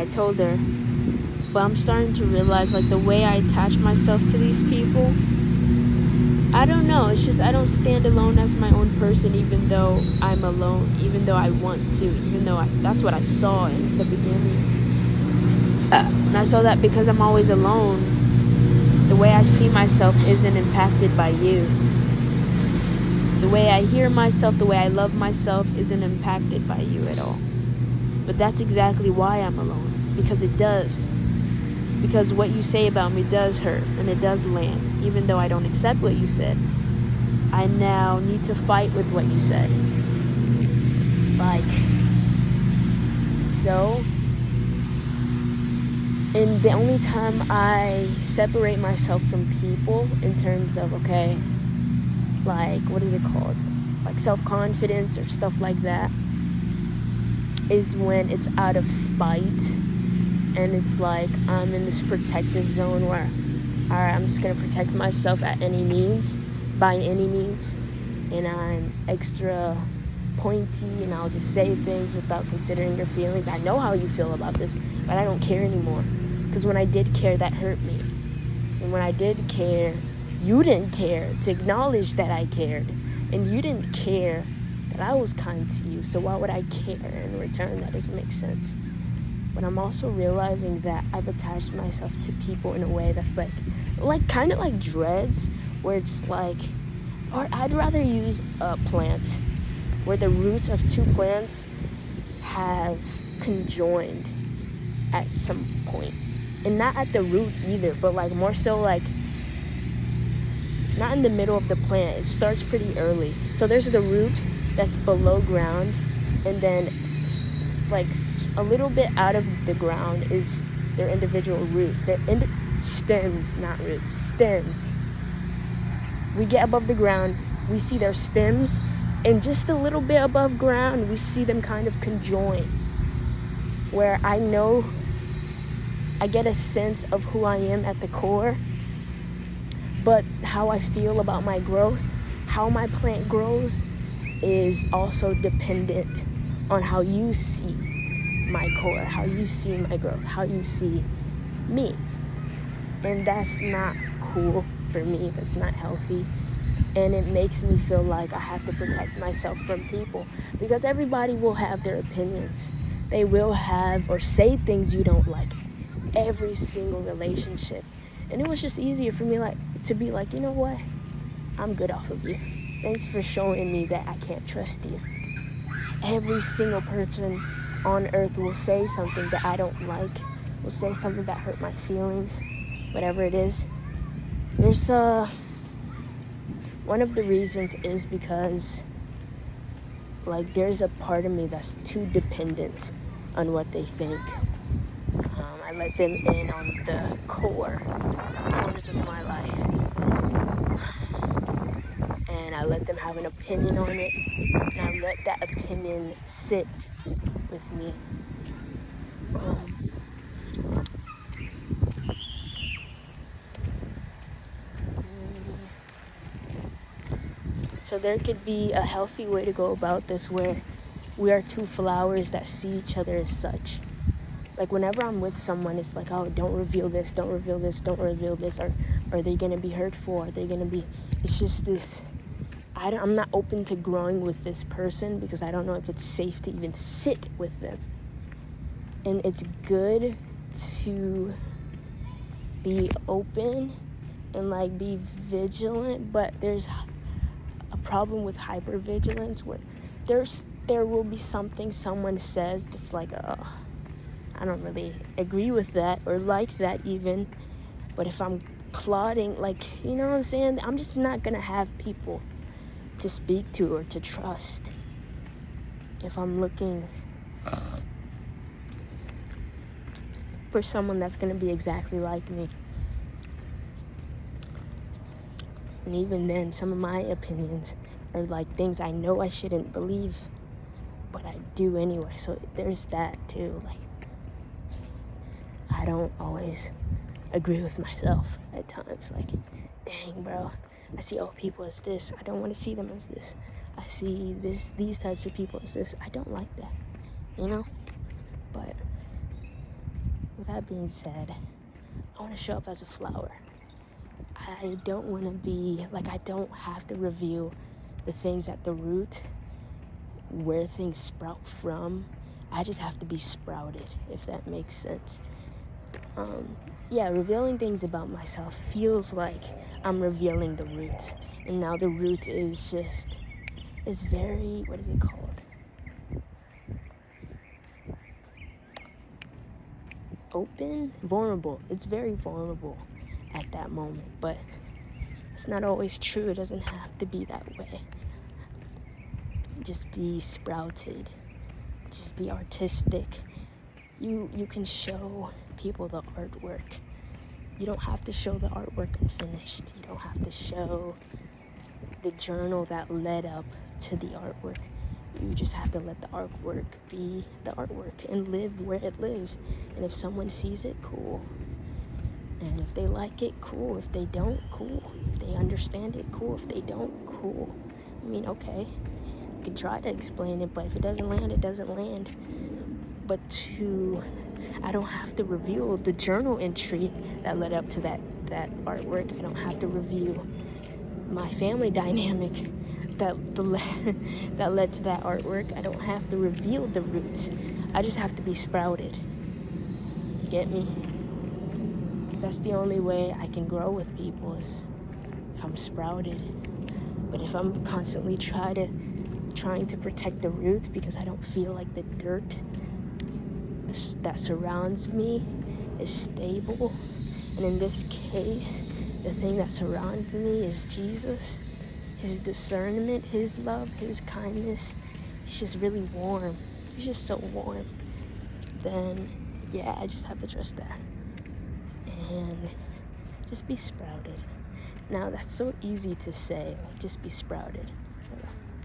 I told her, but I'm starting to realize, like, the way I attach myself to these people, I don't know, it's just I don't stand alone as my own person, even though I'm alone, even though I want to, even though that's what I saw in the beginning. And I saw that because I'm always alone, the way I see myself isn't impacted by you. The way I hear myself, the way I love myself isn't impacted by you at all. But that's exactly why I'm alone, because it does. Because what you say about me does hurt, and it does land. Even though I don't accept what you said, I now need to fight with what you said. Like, so, and the only time I separate myself from people in terms of, okay, like, what is it called? Like self-confidence or stuff like that, is when it's out of spite. And it's like I'm in this protective zone where, all right, I'm just going to protect myself at any means, by any means. And I'm extra pointy, and I'll just say things without considering your feelings. I know how you feel about this, but I don't care anymore. Because when I did care, that hurt me. And when I did care, you didn't care to acknowledge that I cared. And you didn't care that I was kind to you. So why would I care in return? That doesn't make sense. But I'm also realizing that I've attached myself to people in a way that's like kind of like dreads, where it's like, or I'd rather use a plant where the roots of two plants have conjoined at some point. And not at the root either, but like more so like not in the middle of the plant. It starts pretty early. So there's the root that's below ground, and then like a little bit out of the ground is their individual roots. They're stems, not roots, stems. We get above the ground, we see their stems, and just a little bit above ground, we see them kind of conjoin, where I know I get a sense of who I am at the core, but how I feel about my growth, how my plant grows, is also dependent on how you see my core, how you see my growth, how you see me. And that's not cool for me. That's not healthy. And it makes me feel like I have to protect myself from people, because everybody will have their opinions. They will have or say things you don't like. Every single relationship. And it was just easier for me to be like, you know what? I'm good off of you. Thanks for showing me that I can't trust you. Every single person on earth will say something that I don't like, will say something that hurt my feelings, whatever it is. There's one of the reasons is because like there's a part of me that's too dependent on what they think. I let them in on the corners of my life, and I let them have an opinion on it, and I let that opinion sit with me. So there could be a healthy way to go about this, where we are two flowers that see each other as such. Like whenever I'm with someone, it's like, oh, don't reveal this, don't reveal this, don't reveal this. Or are they going to be hurtful? Are they going to be... It's just this... I'm not open to growing with this person because I don't know if it's safe to even sit with them. And it's good to be open and like be vigilant, but there's a problem with hypervigilance where there will be something someone says that's like, oh, I don't really agree with that or like that even. But if I'm plotting, like, you know what I'm saying? I'm just not gonna have people to speak to or to trust if I'm looking for someone that's gonna be exactly like me. And even then, some of my opinions are like things I know I shouldn't believe, but I do anyway. So there's that too. Like, I don't always agree with myself at times. Like, dang, bro, I see all people as this. I don't want to see them as this. I see these types of people as this. I don't like that, you know? But that being said, I want to show up as a flower. I don't want to be, like, I don't have to reveal the things at the root, where things sprout from. I just have to be sprouted, if that makes sense. Revealing things about myself feels like I'm revealing the roots. And now the root is very, what is it called? Open? Vulnerable. It's very vulnerable at that moment, but it's not always true. It doesn't have to be that way. Just be sprouted. Just be artistic. You can show people the artwork. You don't have to show the artwork unfinished. You don't have to show the journal that led up to the artwork. You just have to let the artwork be the artwork and live where it lives. And if someone sees it, cool. And if they like it, cool. If they don't, cool. If they understand it, cool. If they don't, cool. I mean, okay, you can try to explain it, but if it doesn't land, it doesn't land. But I don't have to reveal the journal entry that led up to that artwork. I don't have to reveal my family dynamic that led to that artwork. I don't have to reveal the roots. I just have to be sprouted. You get me? That's the only way I can grow with people, is if I'm sprouted. But if I'm constantly trying to protect the roots because I don't feel like the dirt that surrounds me is stable, and in this case, the thing that surrounds me is Jesus, his discernment, his love, his kindness. He's just really warm. He's just so warm. Then, yeah, I just have to trust that. And just be sprouted. Now, that's so easy to say. Just be sprouted.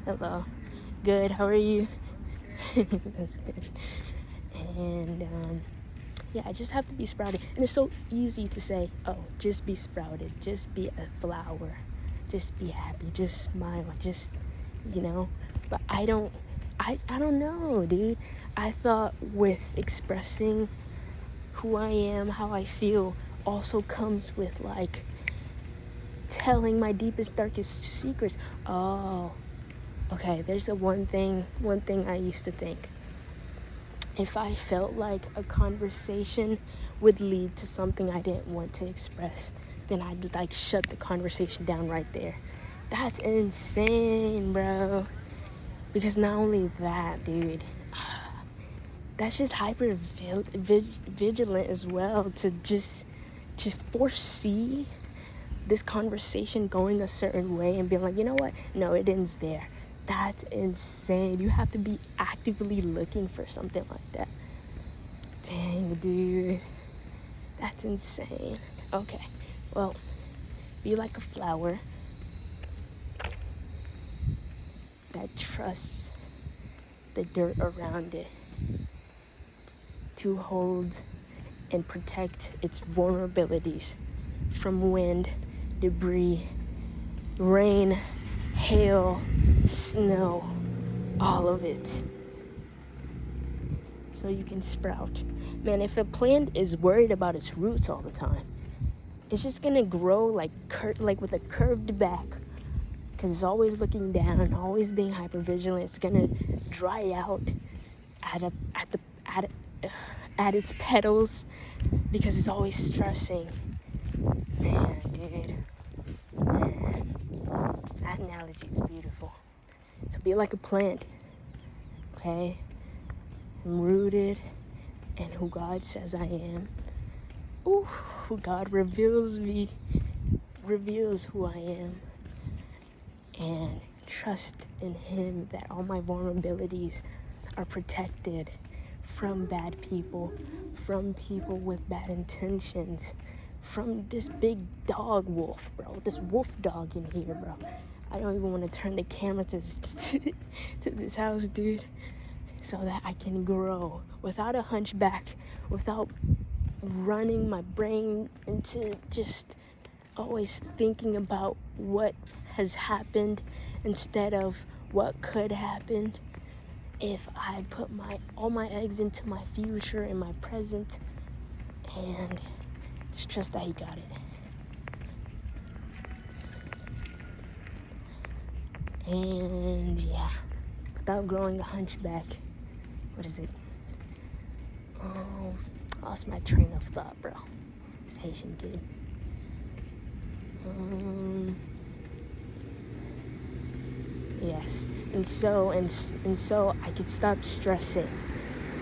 Hello. Good. How are you? That's good. And I just have to be sprouted. And it's so easy to say, oh, just be sprouted, just be a flower, just be happy, just smile, just, but I don't know, dude. I thought with expressing who I am, how I feel, also comes with, like, telling my deepest, darkest secrets. Oh, okay, there's one thing I used to think. If I felt like a conversation would lead to something I didn't want to express, then I'd, like, shut the conversation down right there. That's insane, bro. Because not only that, dude, that's just hyper vigilant as well, to foresee this conversation going a certain way and being like, you know what? No, it ends there. That's insane. You have to be actively looking for something like that. Dang, dude. That's insane. Okay, well, be like a flower that trusts the dirt around it to hold and protect its vulnerabilities from wind, debris, rain, hail, snow, all of it, so you can sprout. Man, if a plant is worried about its roots all the time, it's just gonna grow like with a curved back, because it's always looking down, always being hyper vigilant. It's gonna dry out at its petals because it's always stressing. Man, dude. Man. That analogy is beautiful. So be like a plant, okay? I'm rooted in who God says I am. Ooh, who God reveals who I am. And trust in Him that all my vulnerabilities are protected from bad people, from people with bad intentions, from this big dog wolf, bro. This wolf dog in here, bro. I don't even want to turn the camera to this house, dude, so that I can grow without a hunchback, without running my brain into just always thinking about what has happened instead of what could happen. If I put all my eggs into my future and my present, and just trust that he got it. And yeah, without growing a hunchback, what is it? Lost my train of thought, bro. This Haitian kid. Yes, and so I could stop stressing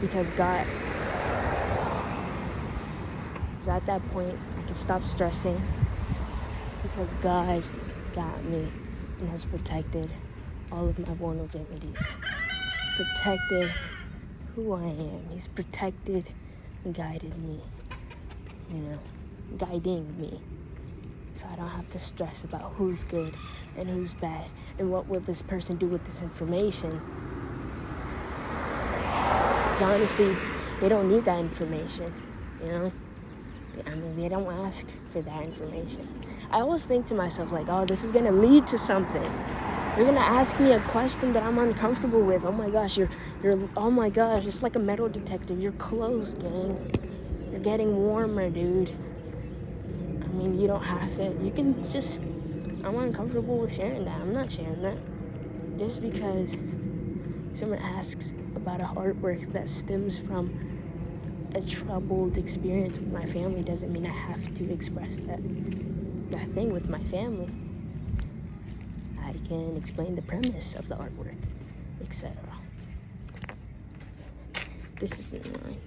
because God. So at that point, I could stop stressing because God got me and has protected all of my vulnerabilities, protected who I am. He's protected and guided me, guiding me. So I don't have to stress about who's good and who's bad and what will this person do with this information. Because honestly, they don't need that information, they don't ask for that information. I always think to myself, like, oh, this is going to lead to something. You're going to ask me a question that I'm uncomfortable with. Oh my gosh, oh my gosh, it's like a metal detector. You're close, gang. You're getting warmer, dude. I mean, you don't have to. You can just, I'm uncomfortable with sharing that. I'm not sharing that. Just because someone asks about a artwork that stems from a troubled experience with my family doesn't mean I have to express that thing with my family. I can explain the premise of the artwork, etc. This isn't mine.